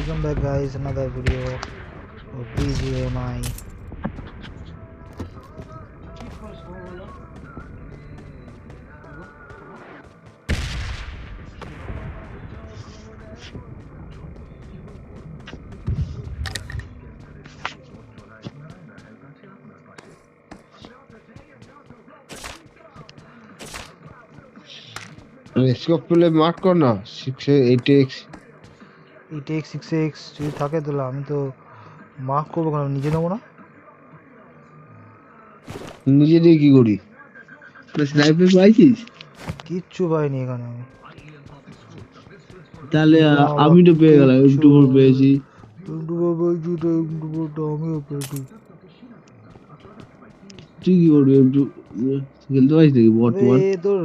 Welcome back guys, another video of BGMI. Scope পেলে mark কর না 8x 8x 6x যদি থাকে তাহলে আমি তো মার্ক করবো কেন, নিজে নেবো না? নিজে দিয়ে কি করি? স্নাইপার পাইছিস? কিচ্ছু পাইনি এখানে আমি। তাহলে আমি তো পেয়ে গেলাম, M24 পেয়েছি। আমিও পেয়েছি। তুই কি করবি? খেলতে পারিস নাকি বর্তমান? তোর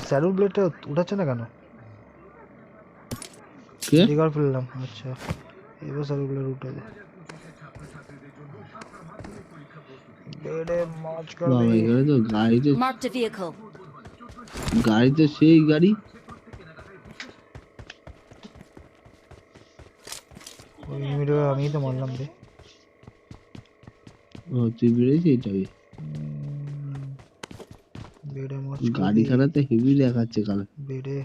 স্যালুট ব্লেডটা উঠাচ্ছে না কেন? এবার ফেললাম। আচ্ছা এবার স্যালুট ব্লেড উঠে যায়। গাড়িতে সেই গাড়ি আমি তো মারলাম রে। তুই বেড়েছি এটাই গাড়ি খানাতে হেভি দেখাচ্ছে কাল বেড়ে।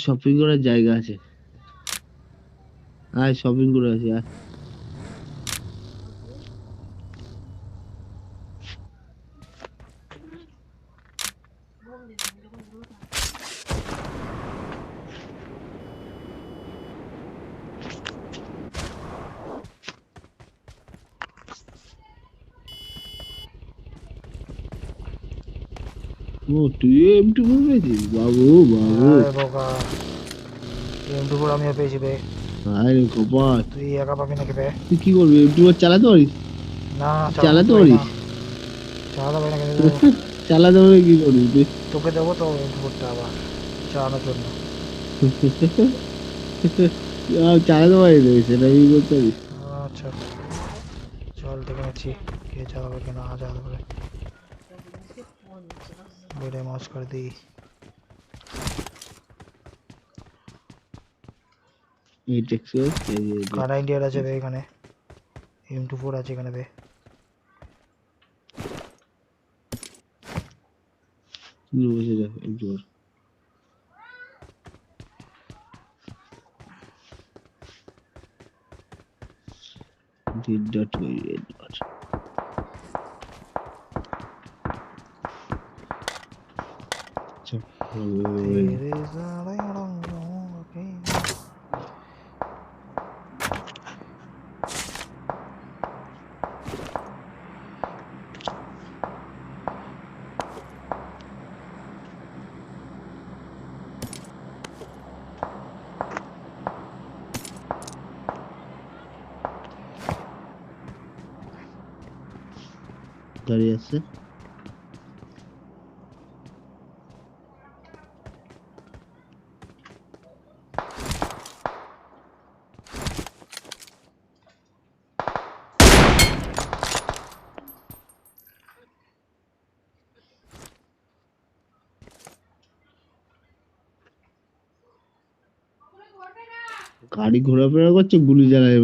শপিং করার জায়গা আছে, আয় শপিং করে আসি। আয় তুই M24 পেয়েছিস? বাবু M24 আমিও পেয়েছি বে। আরে কপাল, তুই একা পাবি নাকি বে? তুই কি করবি? M24 চালাতে পারিস? না চালাতে পারিস? চালাতে পারি না কিন্তু চালাতে পারলে কি করবি তুই? তোকে দেবো তো M24টা আবার চালানোর জন্য। চালাতে পারিস সেটা কি করতে পারিস? আচ্ছা চল দেখে নিচ্ছি কে চালাবে কে না চালাতে পারে। বেড়ে মাছ করে দিই। কারা ইন্ডিয়ার আছে বে এখানে? M24 আছে এখানে বে। Did not very much. গাড়ি আছে গাড়ি ঘোরাফেরা করছে, গুলি চালায়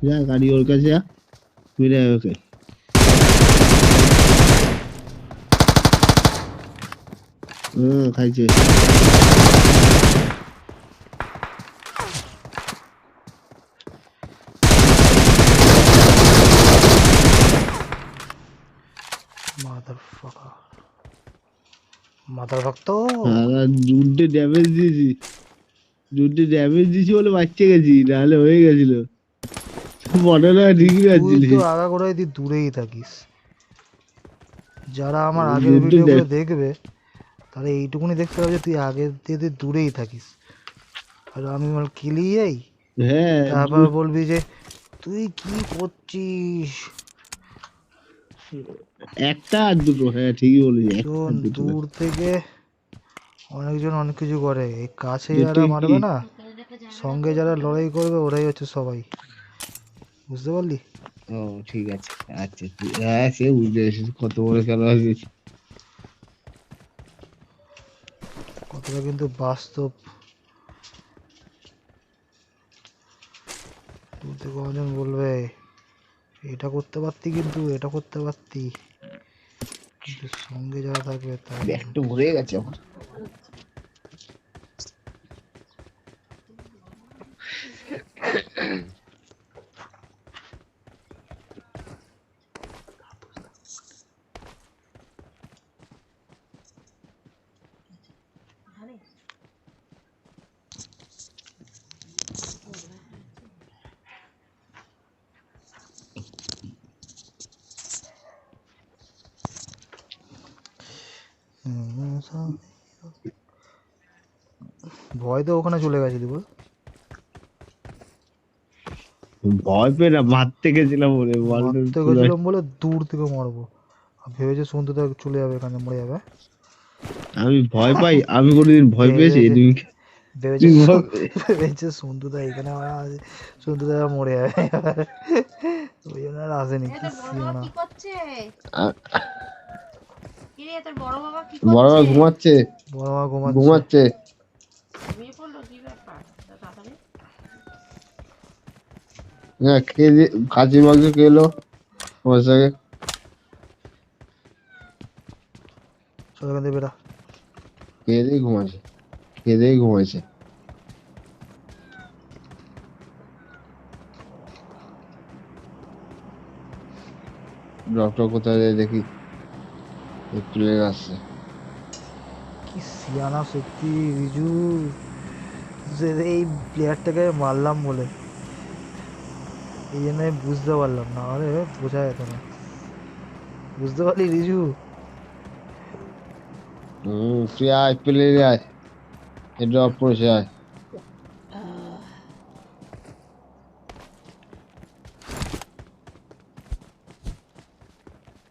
যা গাড়ি ওর কাছে যা, মেরে ওকে। খাইছে জুটে ড্যামেজ দিয়েছি বলে বাচ্চা গেছি, নাহলে হয়ে গেছিল। মনে না ঠিকই আছে, তুই তো আগা করে দূরেই থাকিস। যারা আমার আগের ভিডিওগুলো দেখবে তাহলে এইটুকুনি দেখতে হবে যে তুই আগে দিয়ে দূরেই থাকিস। আর আমি মাল কিলি যাই, তারপর বলবি যে তুই কি করছিস। একটা আর দুটো, হ্যাঁ ঠিকই বলেছিস। দূর থেকে অনেকজন অনেক কিছু করে, এই কাছে যারা মারবে না সঙ্গে যারা লড়াই করবে ওরাই হচ্ছে সবাই, বুঝতে পারলি? ও ঠিক আছে, আচ্ছা হ্যাঁ সে বুঝতে পেরেছি কত বড় খেলা হয়েছে। কথাটা কিন্তু বাস্তব। তুই কজন বলবে এটা করতে পারতি, কিন্তু এটা করতে পারতি, কিন্তু সঙ্গে যারা থাকবে তারা ব্যাগটা ভরে গেছে আমার। ভয় তো ওখানে চলে গেছিলি বল? ভয় পেয়ে না মারতে গেছিলাম বলে বলটা মারতে চলে গেছিলাম আসছে। বলে দূর থেকে মারবো, আর ভেবেছে সন্ধ্যে চলে যাবে, এখানে মরে যাবে। আমি ভয় পাই? আমি কোনোদিন ভয় পেয়েছি? ভেবেছে তুমি ভেবেছে তুমি ভয়- ভেবেছে সন্ধ্যুদা এখানে আছে, সন্ধ্যুদা মরে যাবে, ওই জন্য আর আসেনি। কি সিয়ানা! আ- বড় বাবা বড় ভাই ঘুমাচ্ছে, বড় মা ঘুমাচ্ছে। ঘুমাচ্ছে। হ্যাঁ খেয়ে দিয়ে খাসির মাংস খেয়ে এলো আমার সঙ্গে। চল এখান থেকে বেটা। খেয়ে দিয়ে ঘুমাচ্ছে, খেয়ে দিয়ে ঘুমাইছে। ডক্টর কোথায় যায় দেখি, একটু লেগে আসছে। কি সিয়ানা সত্যি রিজু, যে এই প্লেয়ারটাকে মারলাম বলে, এই জন্য আমি বুঝতে পারলাম, না হলে বোঝা যেত না। বুঝতে পারলি রিজু? তুই আয়, পেলে আয়, ড্রপ পড়েছে আয়।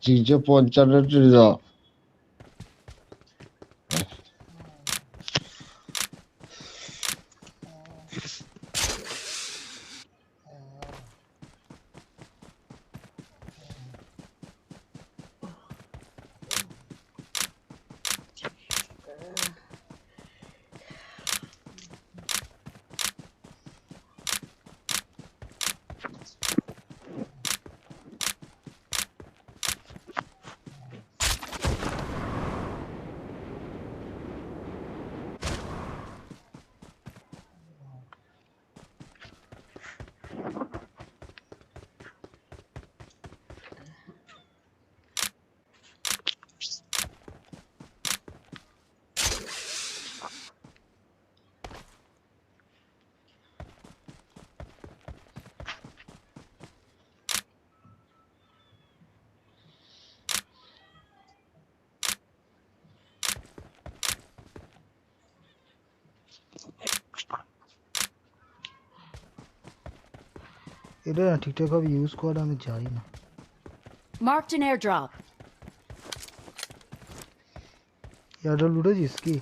355 ড্রপ। এটা না ঠিকঠাক ভাবে ইউজ করা আমি জানি না। Marked an airdrop. এয়ারড্রপ লুটেছিস কি?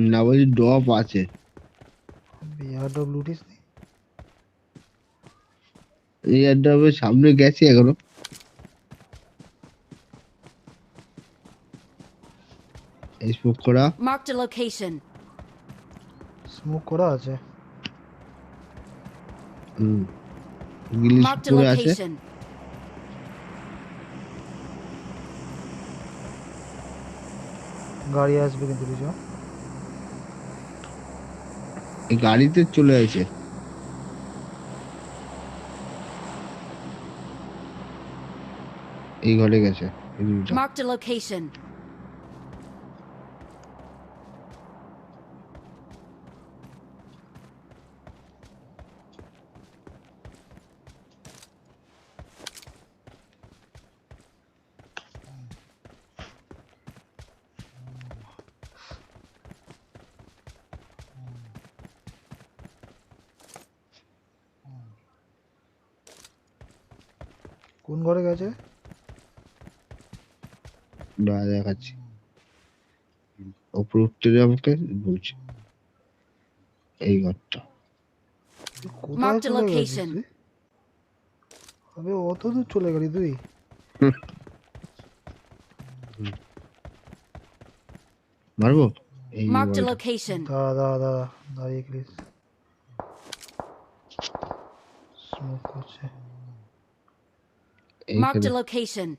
না বলছি ড্রপ আছে। এয়ারড্রপ লুটিস নি? এই ড্রপের সামনে গেছি এখনো। এই স্মোক করা। Marked a location. স্মোক করা আছে। গিলিস Marked a পড়ে আছে। location. গাড়ি আসবে কিন্তু রিজু। এই গাড়িতে চলে আছে। এই ঘরে গেছে এই দুইটা। Marked a location. কোন ঘরে গেছে? দাঁড়া দেখাচ্ছি। ওপরে উঠতে দে আমাকে, বলছি। এই ঘরটা। কোথায় Marked a চলে গেছিস location. তুই? আবে অত দূর চলে গেলি তুই? মারবো এই Marked a বলটা। location. দাঁড়া দাঁড়িয়ে গেলিস। স্মোক করছে। Marked এইখানে a location.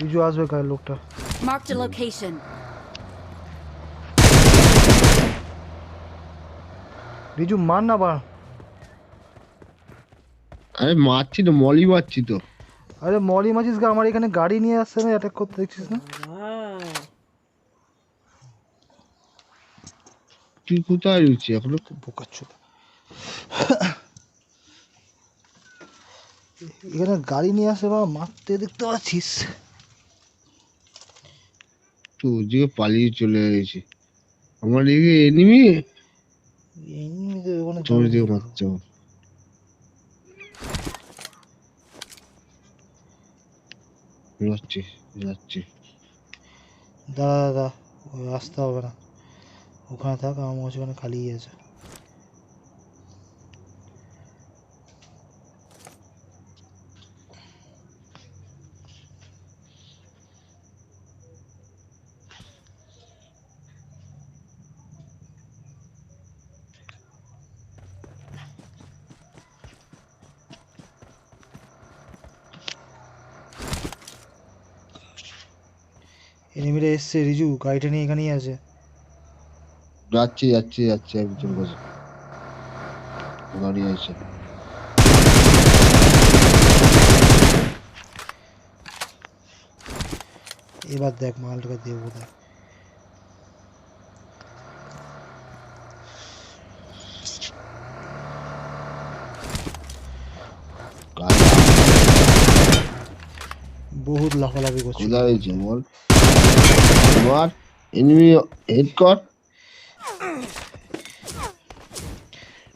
বিজু আসবে কার লোকটা। Marked a location. বিজু মার না বাড়। আরে মারছি তো, মলি মারছি তো। আরে মলি মাছিস গা, আমার এখানে গাড়ি নিয়ে আসছে না, অ্যাটাক করতে দেখছিস না? তুই কোথায় রয়েছিস এখনো? বোকাচ্ছুদা। এখানে গাড়ি নিয়ে আসে বা মারতে দেখতে পাচ্ছিস? তুই ওদিকে পালিয়ে চলে গেছি। আমার দিকে এনিমি, এমনিতে ওখানে তোর যাবো দিকে না। মারছে ও। যাচ্ছি যাচ্ছি। দাঁড়া ওই আসতে হবে না, ওখানে থাক, আমার মনে হচ্ছে ওখানে খালি আছে। এনিমিটা এসছে রিজু, গাড়িটা নিয়ে এখানেই আছে। যাচ্ছি যাচ্ছি যাচ্ছি, একজন বসে গাড়ি আছে। এবার দেখ মালটাকে দেবো দেখ। বহুত লাফালাফি করছিল। কোথায় হয়েছে বল? তোমার এনিমি হেড কর।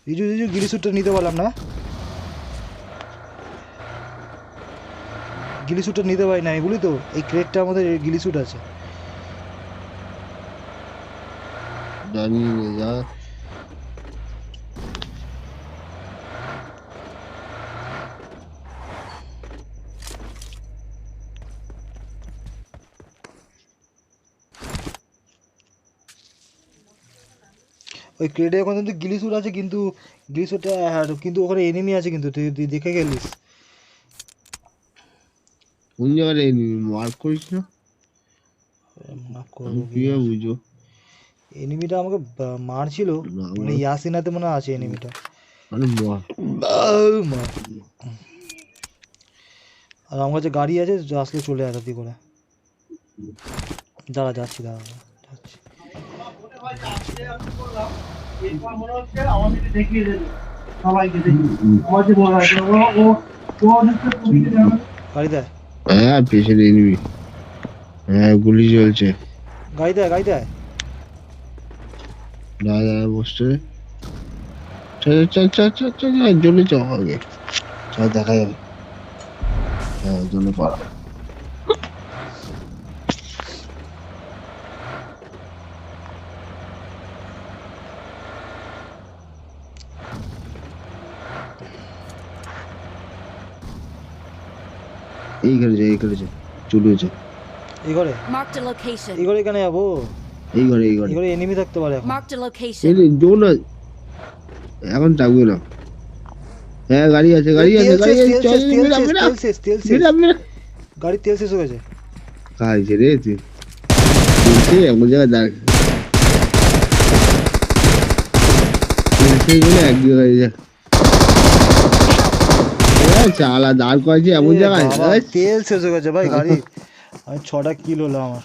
রিজু গিলি স্যুটটা নিতে পারলাম না, গিলি স্যুটটা নিতে পারি না আমি, বলি তো এই ক্রেটটার মধ্যে গিলি স্যুট আছে। জানি যা। ওই ক্রেটে এখন কিন্তু গিলি স্যুট আছে, কিন্তু গিলি স্যুটটা কিন্তু ওখানে এনিমি আছে, কিন্তু তুই দেখে গেলিস। কোন জায়গায় এনিমি মার্ক করিস না? আমি কিভাবে বুঝবো? এনিমিটা আমাকে মারছিল, না, মানে ইয়াসিনাতে মনে হয় আছে এনিমিটা। মানে আর আমার কাছে গাড়ি আছে, আসলে চলে আসি করে। যাচ্ছি যাচ্ছি। গাড়ি দেয়, হ্যাঁ পেছনে এনিমি। হ্যাঁ গুলি চলছে। গাড়ি দেয় দাদা বসছে। চল জলে চ আগে, চল দেখা যাবে। হ্যাঁ জলে পাড়া। এইখানে যা চলে যা। এই ঘরে, Marked a location. এই ঘরে এখানে যাবো। এই ঘরে এই ঘরে এনিমি থাকতে পারে এখন। Marked a এই location. জো না, এখন থাকবে না। হ্যাঁ গাড়ি আছে চল তেল শেষ, গাড়ির তেল শেষ হয়ে গেছে। খাইছে রে তুই এমন জায়গায় দাঁড় এক জায়গায় যা। চালা দাঁড় করেছে এমন জায়গায়। তেল শেষ হয়ে গেছে ভাই গাড়ি। আমি 6টা কিল হলো আমার।